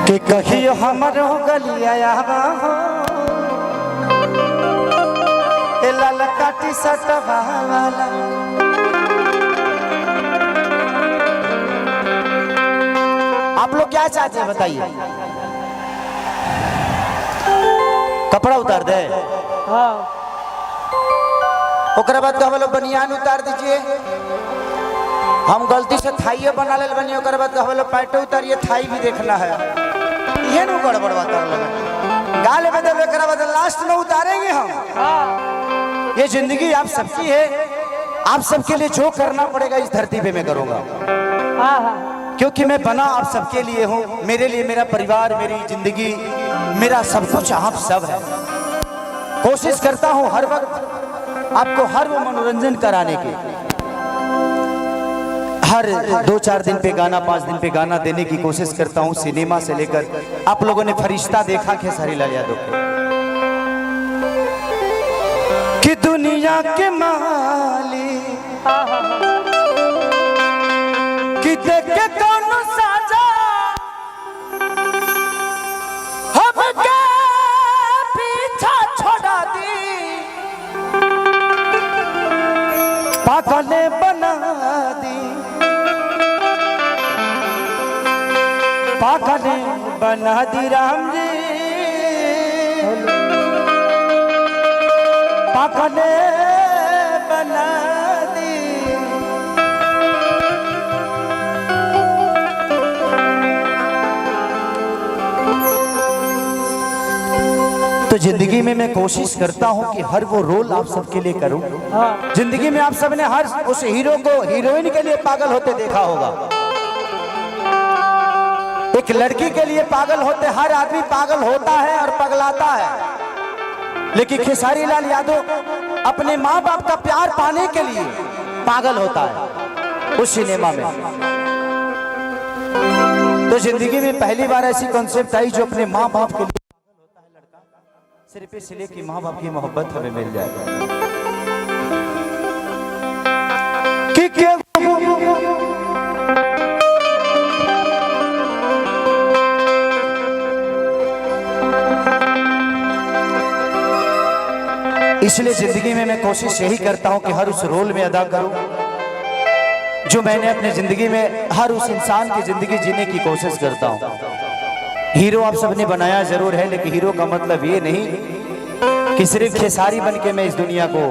कि कहियो हमरो गलिया हो ललका टी शर्ट वाला। आप लोग क्या चाहते हैं बताइए? कपड़ा उतार दे? हाँ। ओकरा बाद कहबो लो बनियान उतार दीजिए। हम गलती से थाइये बना ले बनी, ओकरा बाद कहबो लो पैंट उतारिए, थाई भी देखना है। ये नु गड़बड़ बात लगे गाल में दे, ओकरा बाद लास्ट में उतारेंगे हम। हाँ। ये जिंदगी आप सबकी है, आप सबके लिए जो करना पड़ेगा इस धरती पे मैं करूंगा। हाँ हाँ। क्योंकि मैं बना आप सबके लिए हूँ, मेरे लिए मेरा परिवार, मेरी जिंदगी, मेरा सब कुछ आप सब है। कोशिश करता हूँ हर वक्त आपको हर वो मनोरंजन कराने की, हर 2-4 दिन पे गाना, 5 दिन पे गाना देने की कोशिश करता हूँ। सिनेमा से लेकर आप लोगों ने फरिश्ता देखा खेसारी लाल यादव को, कि दुनिया के मालिक कि देख के कौन साजा हमके पीछा छोड़ा दी, पागल बना दी, पागल बना दी राम जी, पागल बना दी। तो जिंदगी में मैं कोशिश करता हूं कि हर वो रोल आप सबके लिए करूं। जिंदगी में आप सबने हर उस हीरो को हीरोइन के लिए पागल होते देखा होगा। एक लड़की के लिए पागल होते हर आदमी पागल होता है और पगलाता है, लेकिन खेसारी लाल यादव अपने माँ बाप का प्यार पाने के लिए पागल होता है उस सिनेमा में। तो जिंदगी में पहली बार ऐसी कॉन्सेप्ट आई जो अपने माँ बाप के लिए पागल होता है लड़का, सिर्फ इसलिए कि माँ बाप की मोहब्बत हमें मिल जाए। इसलिए जिंदगी में मैं कोशिश यही करता हूं कि हर उस रोल में अदा करूं जो मैंने अपने जिंदगी में, हर उस इंसान की जिंदगी जीने की कोशिश करता हूं। हीरो आप सबने बनाया जरूर है, लेकिन हीरो का मतलब ये नहीं कि सिर्फ खेसारी बन के मैं इस दुनिया को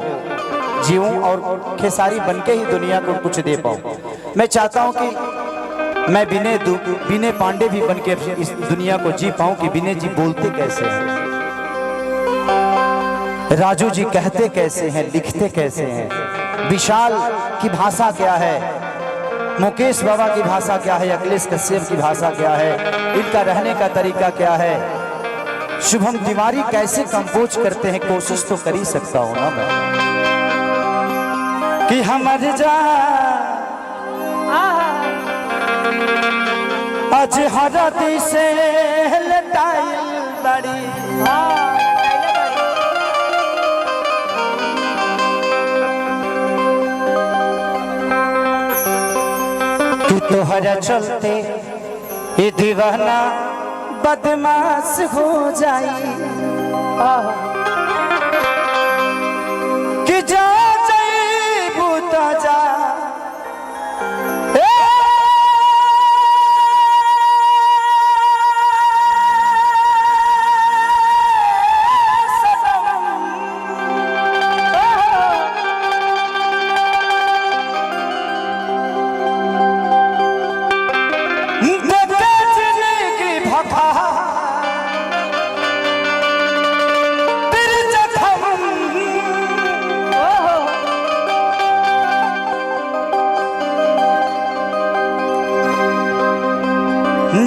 जीऊं और खेसारी बन के ही दुनिया को कुछ दे पाऊं। मैं चाहता हूं कि मैं विनय पांडे भी बन के इस दुनिया को जी पाऊं कि विनय जी बोलते कैसे हैं, राजू जी कहते कैसे हैं, लिखते कैसे हैं, विशाल की भाषा क्या है, मुकेश बाबा की भाषा क्या है, अखिलेश कश्यप की भाषा क्या है, इनका रहने का तरीका क्या है, शुभम तिवारी कैसे कंपोज करते हैं। कोशिश तो कर ही सकता हूं ना मैं कि हमर जा आज हरदी से लटाइल बड़ी तोहरा चलते ये दीवाना बदमाश हो जाई, कि जा जाइबू तो जा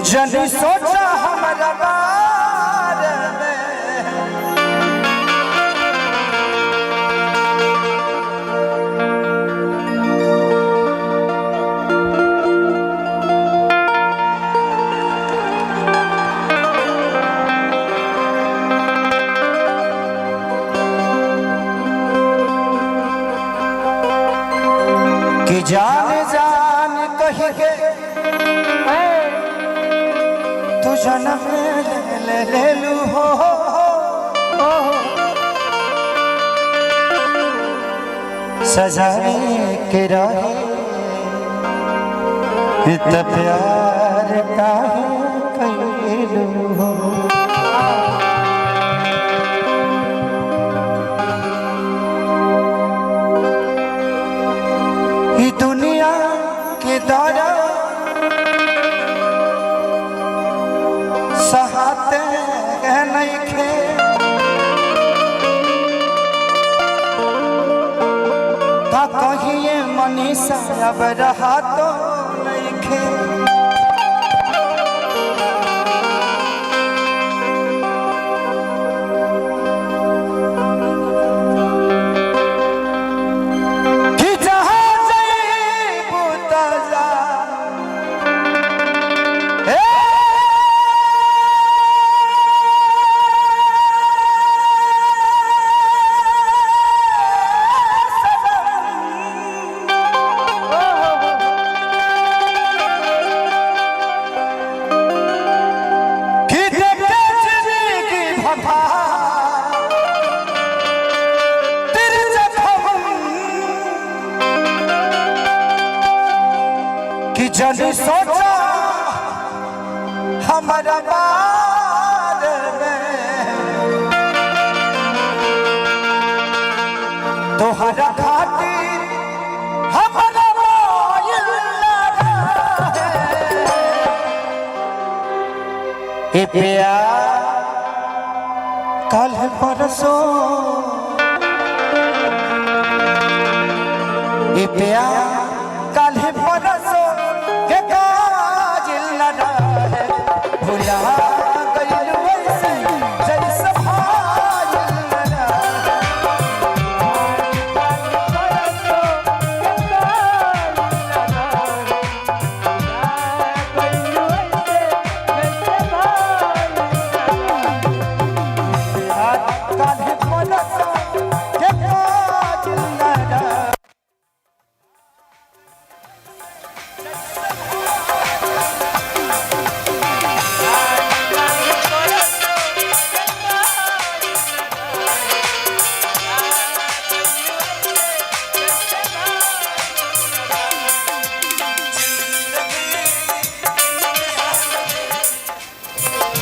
जनी सोचा हमारा बारे कि जान जान कह के तू तू जन्म ले लू हो सजाए के रहे त प्यार काहे कैलू हो। ई दुनिया के दौरा सहाते नइखे का कहिए मनीषा अब रहा तो नइखे। कि जब सोचा हमारा बारे में तो हरा खातिर हमारा मोयल लगा है। ए प्यार कल परसों ए प्यार कल परसों के काजिल लड़ा है भुला